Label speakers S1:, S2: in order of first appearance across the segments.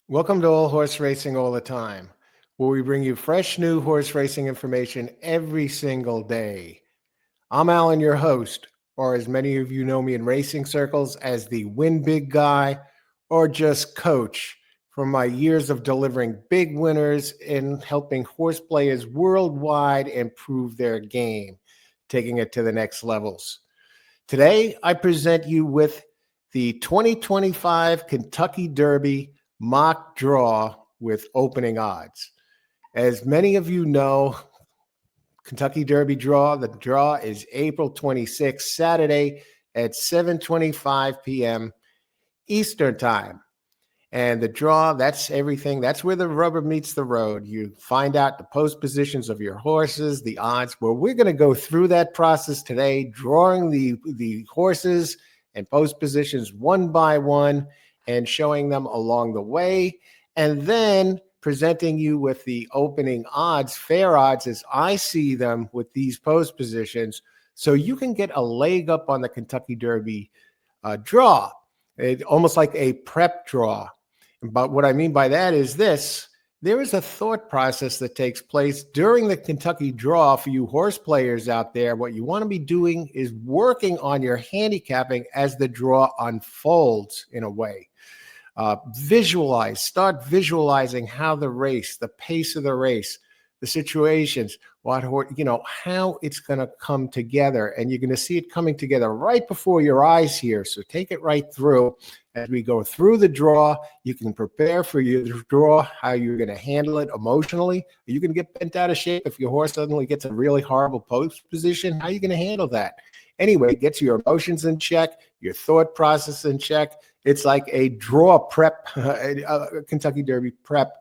S1: Welcome to All Horse Racing All the Time, where we bring you fresh new horse racing information every single day. I'm Alan, your host, or as many of you know me in racing circles as the Win Big Guy, or just Coach, from my years of delivering big winners and helping horse players worldwide improve their game, taking it to the next levels. Today, I present you with the 2025 Kentucky Derby mock draw with opening odds. As many of you know, Kentucky Derby draw, the draw is April 26th, Saturday at 7:25 p.m. Eastern Time. And the draw, that's everything. That's where the rubber meets the road. You find out the post positions of your horses, the odds. Well, we're going to go through that process today, drawing the horses and post positions one by one and showing them along the way. And then presenting you with the opening odds, fair odds as I see them with these post positions. So you can get a leg up on the Kentucky Derby draw. Almost like a prep draw. But what I mean by that is this: there is a thought process that takes place during the Kentucky draw for you horse players out there. What you want to be doing is working on your handicapping as the draw unfolds in a way. Start visualizing how the race, the pace of the race, the situations, how it's going to come together. And you're going to see it coming together right before your eyes here. So take it right through. As we go through the draw, you can prepare for your draw, how you're going to handle it emotionally. You can get bent out of shape if your horse suddenly gets a really horrible post position. How are you going to handle that? Anyway, get your emotions in check, your thought process in check. It's like a draw prep, Kentucky Derby prep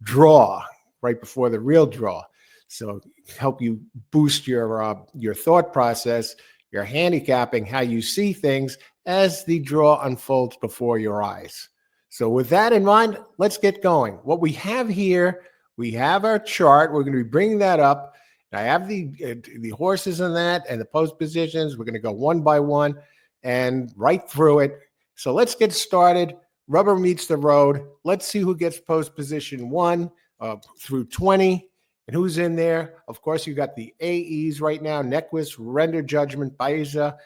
S1: draw right before the real draw. So help you boost your thought process, your handicapping, how you see things as the draw unfolds before your eyes. So with that in mind, let's get going. What we have here, we have our chart. We're going to be bringing that up. I have the horses in that and the post positions. We're going to go one by one and right through it. So let's get started. Rubber meets the road. Let's see who gets post position 1 through 20. And who's in there? Of course, you got the AEs right now: Nequist, Render Judgment, Baiza.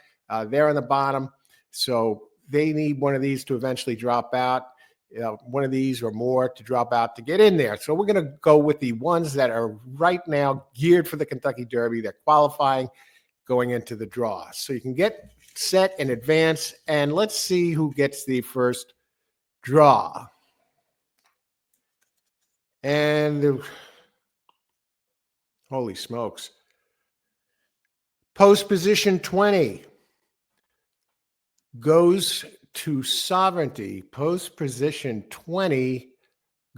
S1: They're on the bottom. So they need one of these to eventually drop out. One of these or more to drop out to get in there. So we're going to go with the ones that are right now geared for the Kentucky Derby. They're qualifying going into the draw. So you can get set in advance. And let's see who gets the first draw. And holy smokes. Post position 20 goes to Sovereignty. Post position 20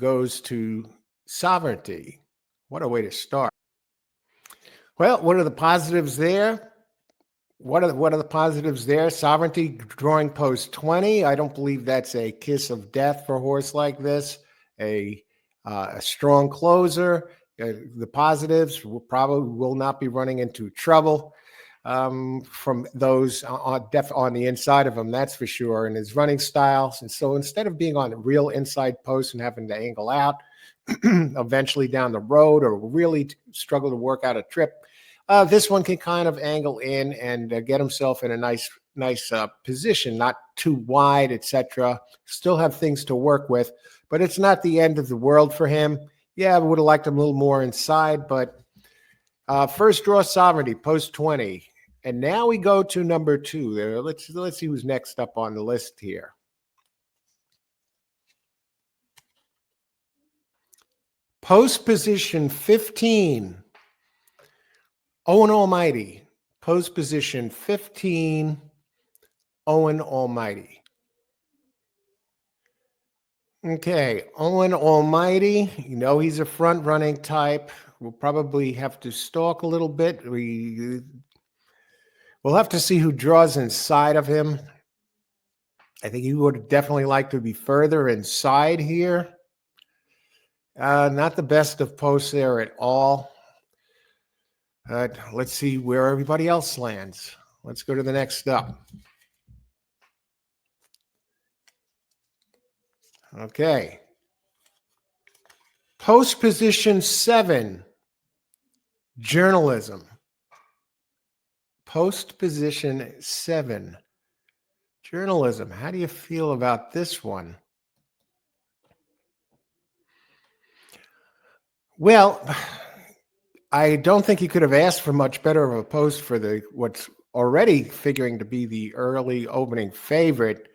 S1: goes to Sovereignty. What a way to start. Well, what are the positives there? What are the positives there? Sovereignty drawing post 20. I don't believe that's a kiss of death for a horse like this. A strong closer. The positives will not be running into trouble from those on the inside of him, that's for sure, and his running styles. And so instead of being on a real inside post and having to angle out eventually down the road or really struggle to work out a trip, this one can kind of angle in and get himself in a nice position, not too wide, etc. Still have things to work with, but it's not the end of the world for him. Yeah, I would have liked him a little more inside, but first draw Sovereignty, post 20. And now we go to number 2 there. Let's see who's next up on the list here. Post position 15. Owen Almighty. Post position 15. Owen Almighty. Okay, Owen Almighty, he's a front running type. We'll probably have to stalk a little bit. We'll have to see who draws inside of him. I think he would definitely like to be further inside here. Not the best of posts there at all. Let's see where everybody else lands. Let's go to the next up. Okay. Post position 7, journalism. Post position 7, journalism. How do you feel about this one? Well, I don't think you could have asked for much better of a post for what's already figuring to be the early opening favorite.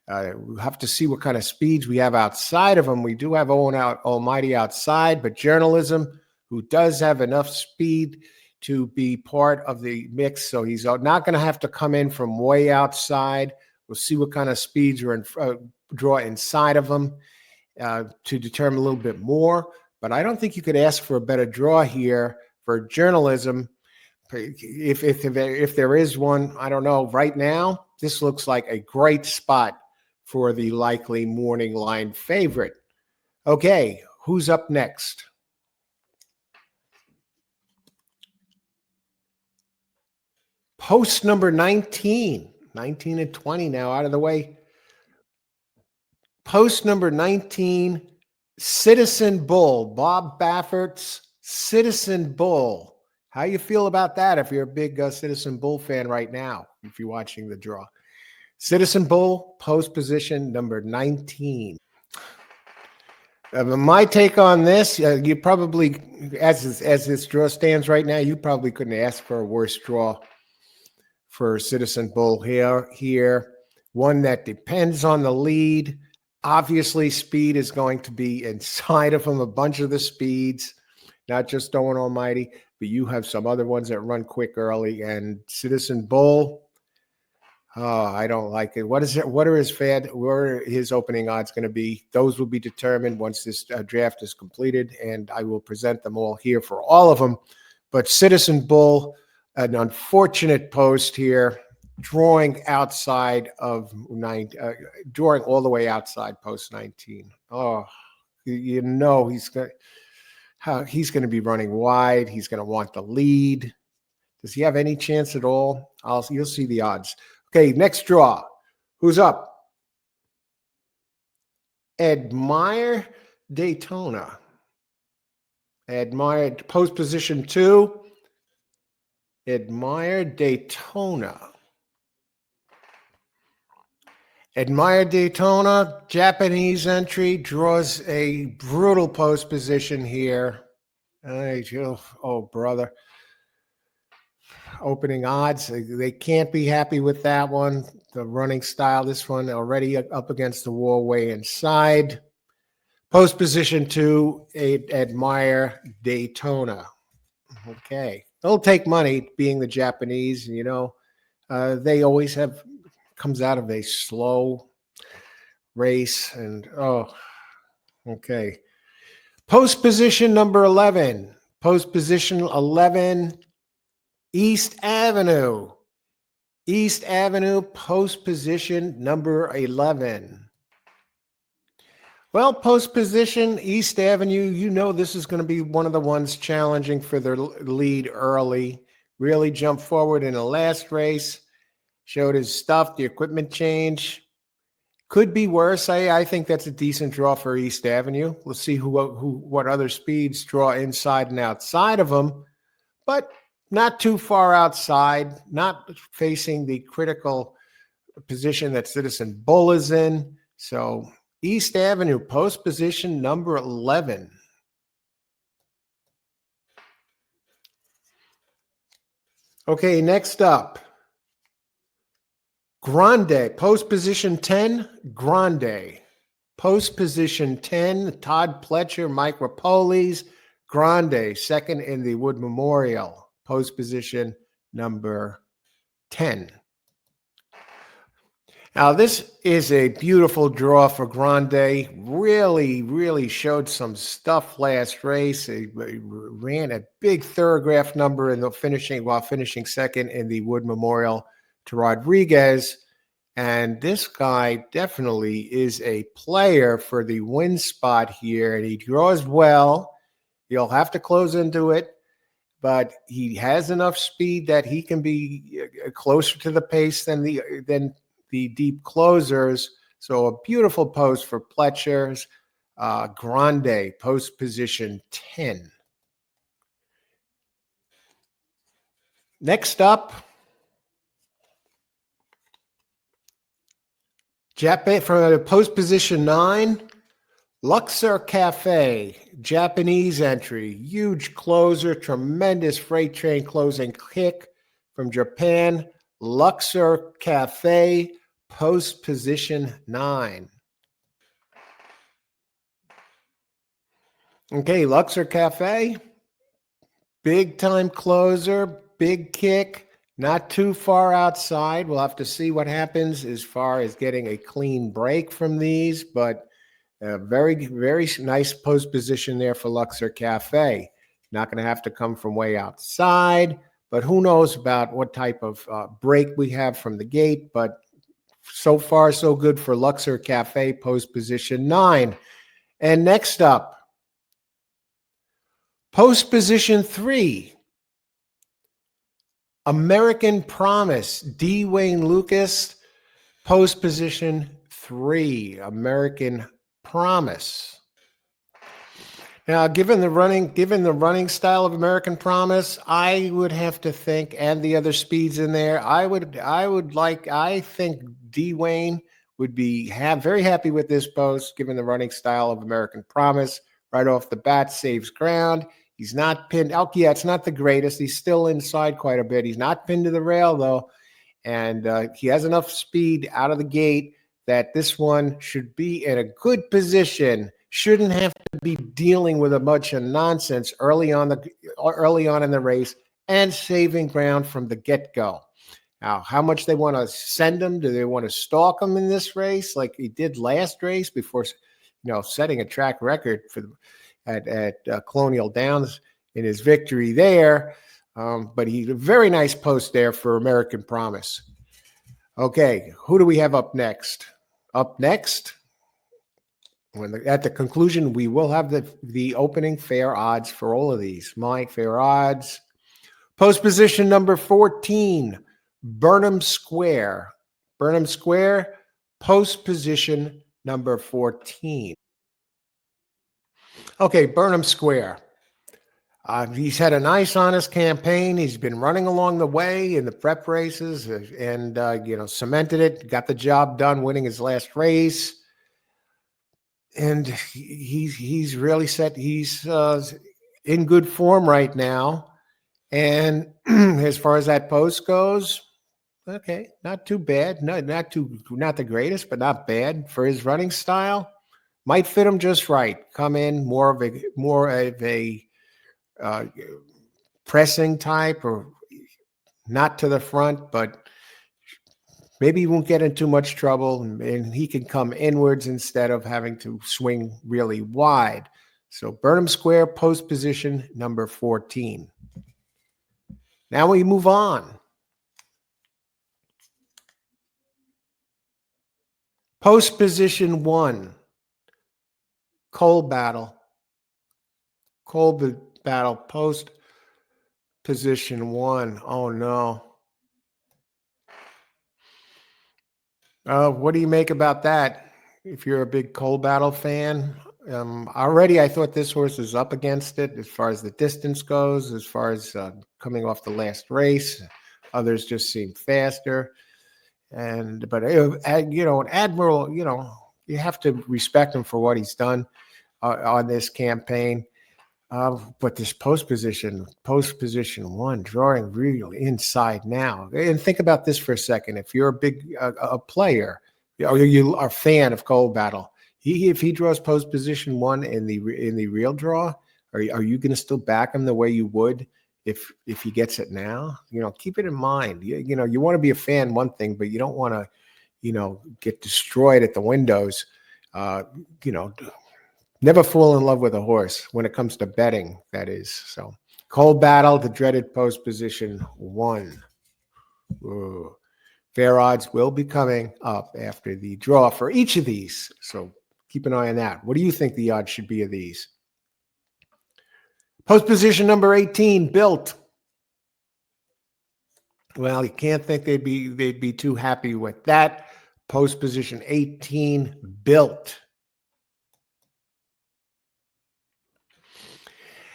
S1: We'll have to see what kind of speeds we have outside of him. We do have Owen Almighty outside, but journalism, who does have enough speed to be part of the mix, so he's not going to have to come in from way outside. We'll see what kind of speeds are draw inside of him to determine a little bit more. But I don't think you could ask for a better draw here for journalism. If there is one, I don't know. Right now, this looks like a great spot for the likely morning line favorite. Okay, who's up next? Post number 19. 19 and 20 now out of the way. Post number 19, Citizen Bull. Bob Baffert's Citizen Bull. How you feel about that if you're a big Citizen Bull fan right now, if you're watching the draw? Citizen Bull, post position number 19. My take on this, you probably, as this draw stands right now, you probably couldn't ask for a worse draw for Citizen Bull here. One that depends on the lead. Obviously, speed is going to be inside of him, a bunch of the speeds, not just Owen Almighty, but you have some other ones that run quick early. And Citizen Bull, oh, I don't like it. What are his opening odds going to be? Those will be determined once this draft is completed, and I will present them all here for all of them. But Citizen Bull, an unfortunate post here, drawing outside of drawing all the way outside post 19. Oh, you know he's going to be running wide. He's going to want the lead. Does he have any chance at all? You'll see the odds. Okay, next draw. Who's up? Admire Daytona. Admire post position 2. Admire Daytona. Admire Daytona, Japanese entry, draws a brutal post position here. Oh, brother. Opening odds, they can't be happy with that one. The running style, this one already up against the wall way inside. Post position 2, Admire Daytona. Okay. It'll take money being the Japanese, they always comes out of a slow race and okay. Post position number 11. Post position 11, East Avenue. East Avenue, post position number 11. Well, post position, East Avenue, this is going to be one of the ones challenging for the lead early. Really jumped forward in the last race. Showed his stuff, the equipment change. Could be worse. I think that's a decent draw for East Avenue. We'll see what other speeds draw inside and outside of him. But not too far outside, not facing the critical position that Citizen Bull is in. So East Avenue, post position number 11. Okay, next up. Grande, post position 10, Grande. Post position 10, Todd Pletcher, Mike Rapolis, Grande, second in the Wood Memorial. Post position number 10. Now, this is a beautiful draw for Grande. Really, really showed some stuff last race. He ran a big thoroughgraph number while finishing second in the Wood Memorial to Rodriguez. And this guy definitely is a player for the win spot here. And he draws well. He'll have to close into it, but he has enough speed that he can be closer to the pace than the deep closers. So a beautiful post for Pletcher's. Grande, post position 10. Next up, Japan from the post position 9, Luxor Cafe, Japanese entry, huge closer, tremendous freight train closing kick from Japan. Luxor Cafe, post position 9. Okay, Luxor Cafe, big time closer, big kick, not too far outside. We'll have to see what happens as far as getting a clean break from these, but very, very nice post position there for Luxor Cafe. Not going to have to come from way outside, but who knows about what type of break we have from the gate. But so far, so good for Luxor Cafe, post position 9. And next up, post position 3, American Promise, D. Wayne Lucas, post position 3, American Promise. Now, given the running style of American Promise, I would have to think, and the other speeds in there, I think D. Wayne would be very happy with this post, given the running style of American Promise. Right off the bat, saves ground. He's not pinned. Oh, yeah, it's not the greatest. He's still inside quite a bit. He's not pinned to the rail, though. And he has enough speed out of the gate that this one should be in a good position. Shouldn't have to be dealing with a bunch of nonsense early on in the race and saving ground from the get-go. Now, how much they want to send him? Do they want to stalk him in this race like he did last race before, setting a track record at Colonial Downs in his victory there? But he's a very nice post there for American Promise. Okay, who do we have up next? Up next, at the conclusion, we will have the opening fair odds for all of these. My fair odds. Post position number 14, Burnham Square. Burnham Square, post position number 14. Okay, Burnham Square. He's had a nice, honest campaign. He's been running along the way in the prep races and cemented it, got the job done, winning his last race. And he's really set. He's in good form right now. And as far as that post goes, okay, not too bad. Not the greatest, but not bad for his running style. Might fit him just right. Come in more of a pressing type, or not to the front, but maybe he won't get in too much trouble, and he can come inwards instead of having to swing really wide. So Burnham Square, post position number 14. Now we move on. Post position 1, Coal Battle, post position 1. Oh, no. What do you make about that? If you're a big Coal Battle fan, already I thought this horse was up against it as far as the distance goes, as far as coming off the last race. Others just seem faster. But an Admiral, you have to respect him for what he's done on this campaign. But this post position 1, drawing real inside now. And think about this for a second. If you're a big a player, or you are a fan of Coal Battle, if he draws post position 1 in the real draw, are you going to still back him the way you would if he gets it now? Keep it in mind. You want to be a fan, one thing, but you don't want to, get destroyed at the windows. Never fall in love with a horse when it comes to betting, that is. So, Coal Battle, the dreaded post position 1. Ooh. Fair odds will be coming up after the draw for each of these. So, keep an eye on that. What do you think the odds should be of these? Post position number 18, Built. Well, you can't think they'd be too happy with that. Post position 18, Built.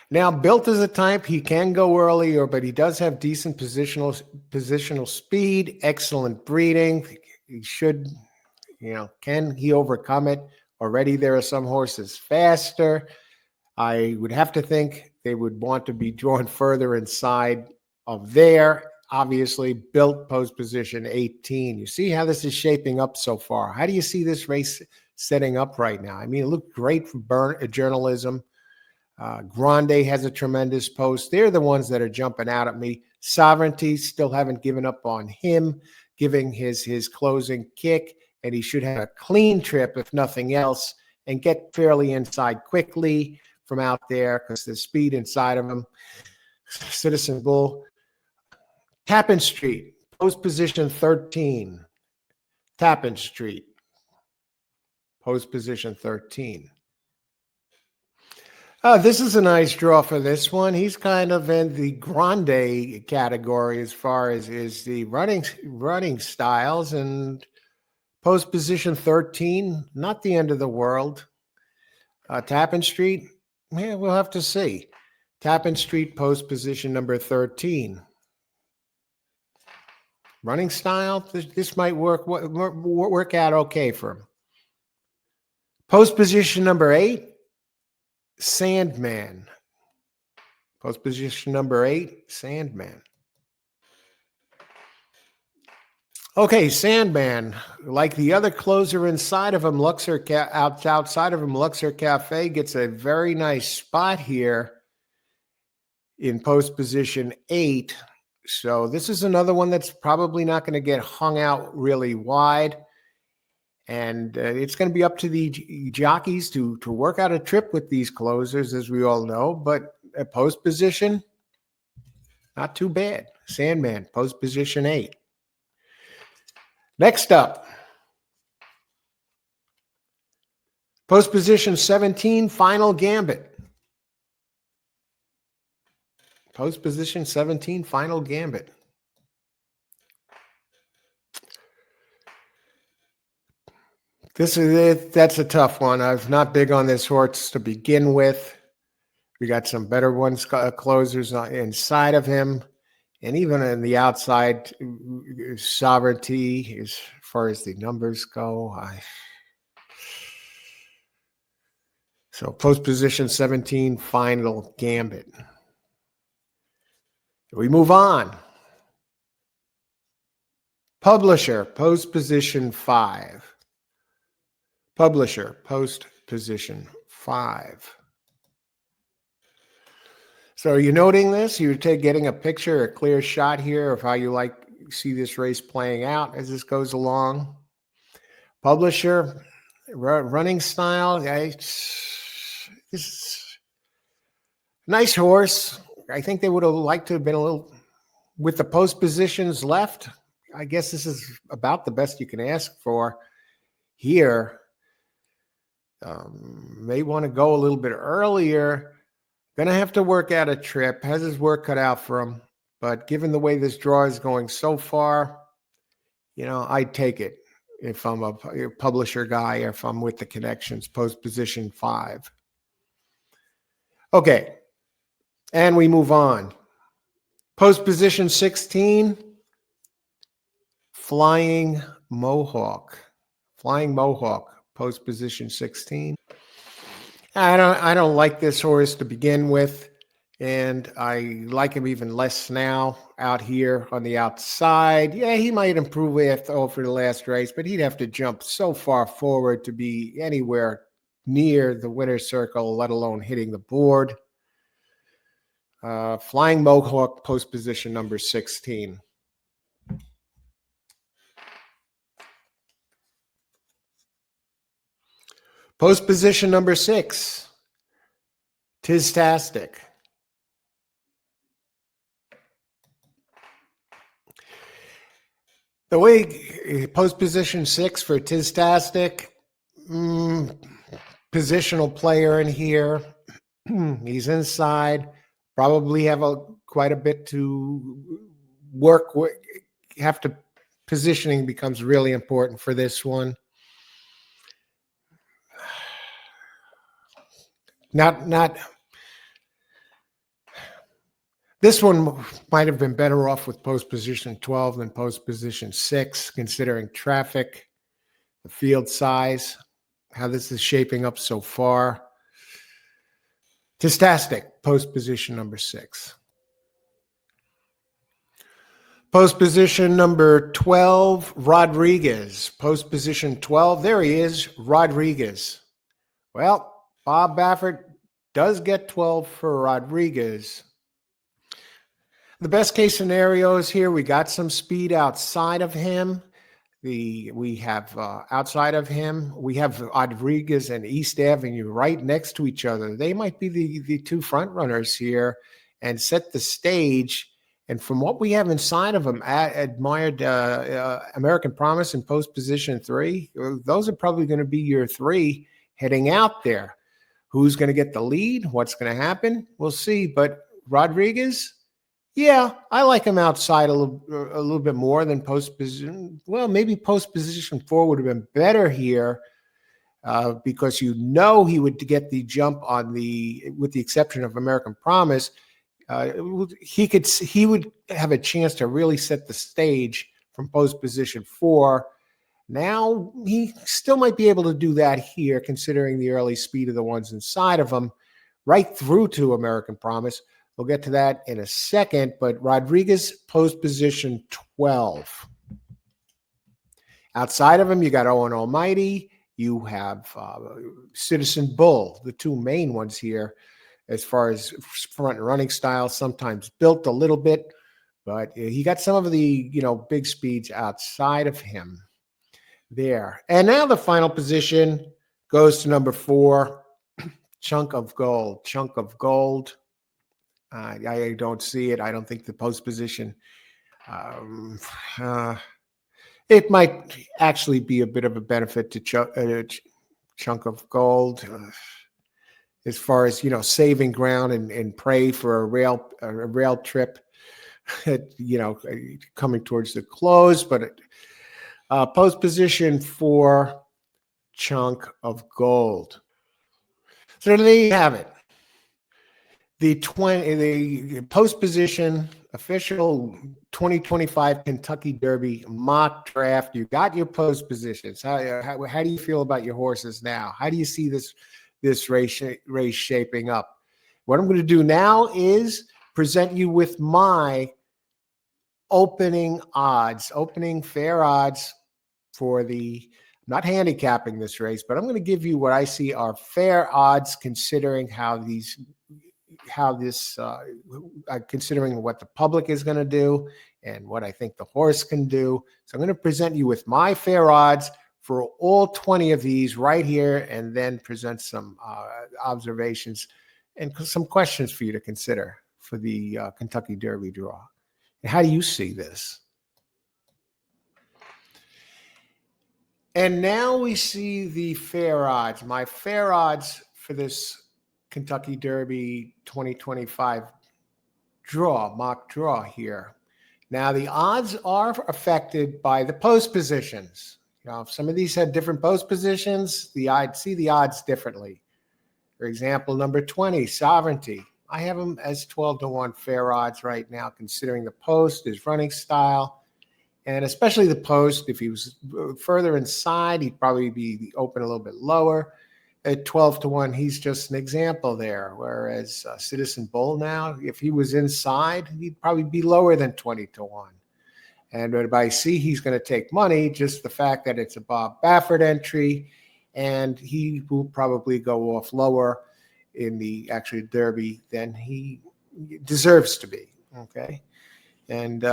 S1: Now, built as a type, he can go earlier, but he does have decent positional speed, excellent breeding. He should, can he overcome it? Already there are some horses faster. I would have to think they would want to be drawn further inside of there. Obviously, built post position 18. You see how this is shaping up so far. How do you see this race setting up right now? I mean, it looked great for journalism. Grande has a tremendous post. They're the ones that are jumping out at me. Sovereignty, still haven't given up on him, giving his closing kick, and he should have a clean trip, if nothing else, and get fairly inside quickly from out there because there's speed inside of him. Citizen Bull. Tappan Street, post position 13. Tappan Street, post position 13. This is a nice draw for this one. He's kind of in the grande category as far as is the running styles, and post position 13, not the end of the world. Tappan Street, yeah, we'll have to see. Tappan Street, post position number 13. Running style, this might work out okay for him. Post position number 8. Sandman. Post position number 8, Sandman. Okay, Sandman, like the other closer inside of him, outside of him, Luxor Cafe gets a very nice spot here in post position 8. So this is another one that's probably not going to get hung out really wide. And it's going to be up to the jockeys to work out a trip with these closers, as we all know. But at post position, not too bad. Sandman, post position 8. Next up, post position 17, Final Gambit. Post position 17, Final Gambit. That's a tough one. I was not big on this horse to begin with. We got some better ones, closers inside of him, and even in the outside, Sovereignty, as far as the numbers go. So post position 17, Final Gambit. We move on. Publisher, post position 5. Publisher, post position 5. So are you noting this? You're getting a picture, a clear shot here of how you see this race playing out as this goes along. Publisher, running style. This is nice horse. I think they would have liked to have been a little with the post positions left. I guess this is about the best you can ask for here. May want to go a little bit earlier. Going to have to work out a trip. Has his work cut out for him. But given the way this draw is going so far, I'd take it if I'm a publisher guy or if I'm with the connections, post position 5. Okay. And we move on. Post position 16, Flying Mohawk. Flying Mohawk, post position 16. I don't like this horse to begin with, and I like him even less now out here on the outside. Yeah, he might improve over the last race, but he'd have to jump so far forward to be anywhere near the winner's circle, let alone hitting the board. Flying Mohawk, post position number 16. Post position number 6, Tistastic. The way post position 6 for Tistastic, positional player in here. He's inside. Probably have quite a bit to work with. Positioning becomes really important for this one. Not This one might have been better off with post position 12 than post position 6, considering traffic, the field size, how this is shaping up so far. Tastastic, post position number 6. Post position number 12, Rodriguez. Post position 12, there he is, Rodriguez. Well, Bob Baffert does get 12 for Rodriguez. The best case scenario is here. We got some speed outside of him. We have outside of him, we have Rodriguez and East Avenue right next to each other. They might be the two front runners here and set the stage. And from what we have inside of them, admired American Promise in post position 3. Those are probably going to be your 3 heading out there. Who's going to get the lead? What's going to happen? We'll see. But Rodriguez, yeah, I like him outside a little bit more than post position. Well, maybe post position 4 would have been better here because he would get the jump on with the exception of American Promise. He would have a chance to really set the stage from post position 4. Now he still might be able to do that here, considering the early speed of the ones inside of him, right through to American Promise. We'll get to that in a second, but Rodriguez, post position 12. Outside of him, you got Owen Almighty. You have Citizen Bull, the two main ones here, as far as front running style, sometimes built a little bit, but he got some of the, big speeds outside of him there. And now the final position goes to number 4, Chunk of Gold. Chunk of Gold. I don't see it. I don't think the post position. It might actually be a bit of a benefit to Chunk of Gold as far as saving ground and prey for a rail trip. Coming towards the close, but post position 4, Chunk of Gold. So there you have it. The post position official 2025 Kentucky Derby mock draft. You got your post positions. How do you feel about your horses now? How do you see this race shaping up? What I'm going to do now is present you with my opening fair odds for the. I'm not handicapping this race, but I'm going to give you what I see are fair odds, considering considering what the public is going to do and what I think the horse can do. So I'm going to present you with my fair odds for all 20 of these right here, and then present some observations and some questions for you to consider for the Kentucky Derby draw. And how do you see this? And now we see the fair odds. My fair odds for this Kentucky Derby 2025 mock draw here. Now, the odds are affected by the post positions. If some of these had different post positions, I'd see the odds differently. For example, number 20, Sovereignty. I have him as 12-1 fair odds right now, considering the post, his running style, and especially the post. If he was further inside, he'd probably be open a little bit lower. At 12-1, he's just an example there. Whereas Citizen Bull now, if he was inside, he'd probably be lower than 20-1. And but I see he's going to take money, just the fact that it's a Bob Baffert entry, and he will probably go off lower in the actual Derby than he deserves to be. Okay. And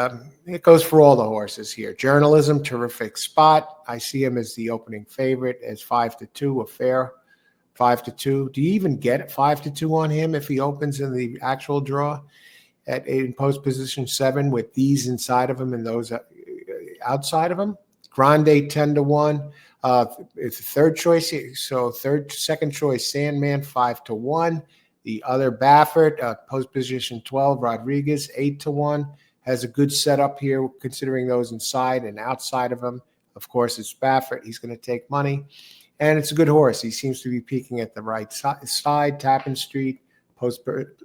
S1: it goes for all the horses here. Journalism, terrific spot. I see him as the opening favorite as 5-2, a fair 5-2. Do you even get 5-2 on him if he opens in the actual draw in post position 7 with these inside of him and those outside of him? Grande 10-1. It's a third choice. So second choice, Sandman 5-1. The other Baffert, post position 12, Rodriguez 8-1. Has a good setup here, considering those inside and outside of him. Of course, it's Baffert. He's going to take money. And it's a good horse. He seems to be peaking at the right side. Tappan Street, post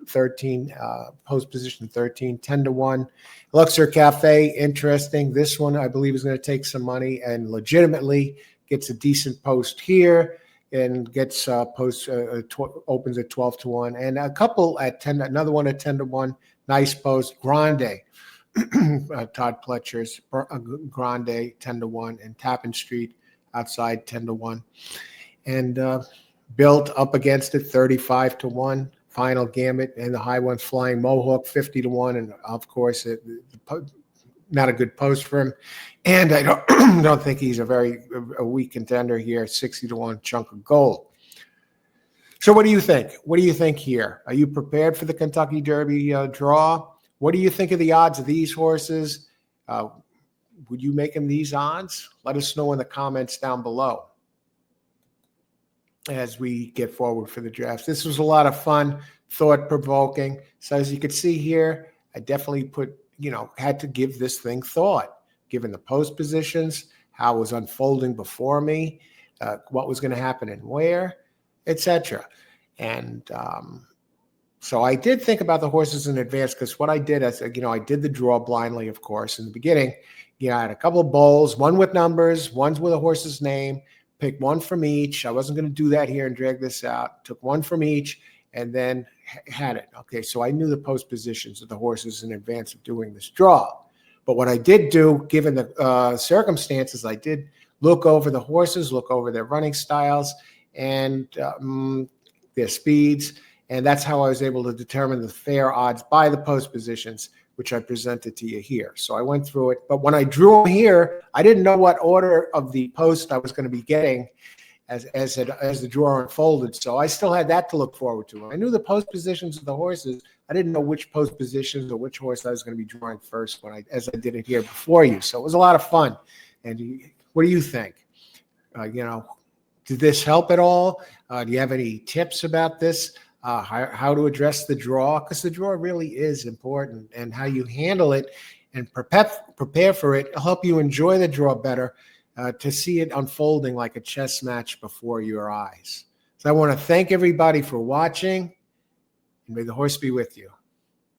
S1: 13, post position 13, 10-1. Luxor Cafe, interesting. This one, I believe, is going to take some money and legitimately gets a decent post here and gets opens at 12-1. And a couple at 10, another one at 10-1. Nice post. Grande, Todd Pletcher's Grande, 10-1. And Tappan Street outside, 10-1. And built up against it, 35-1. Final Gambit and the high ones Flying Mohawk, 50-1. And of course, not a good post for him. And I don't think he's a weak contender here, 60-1 Chunk of Gold. So what do you think? What do you think here? Are you prepared for the Kentucky Derby draw? What do you think of the odds of these horses? Would you make them these odds? Let us know in the comments down below as we get forward for the drafts. This was a lot of fun, thought-provoking. So as you can see here, I definitely had to give this thing thought, given the post positions, how it was unfolding before me, what was going to happen and where, etc. And so I did think about the horses in advance, because what I did, I did the draw blindly, of course, in the beginning. I had a couple of bowls, one with numbers, one's with a horse's name, picked one from each. I wasn't going to do that here and drag this out. Took one from each and then had it. Okay, so I knew the post positions of the horses in advance of doing this draw. But what I did do, given the circumstances, I did look over the horses, look over their running styles and their speeds. And that's how I was able to determine the fair odds by the post positions, which I presented to you here. So I went through it. But when I drew them here, I didn't know what order of the post I was going to be getting as the draw unfolded. So I still had that to look forward to. I knew the post positions of the horses. I didn't know which post positions or which horse I was going to be drawing first as I did it here before you. So it was a lot of fun. And what do you think? Did this help at all? Do you have any tips about this? How to address the draw? Because the draw really is important, and how you handle it and prepare for it will help you enjoy the draw better, to see it unfolding like a chess match before your eyes. So I want to thank everybody for watching, and may the horse be with you.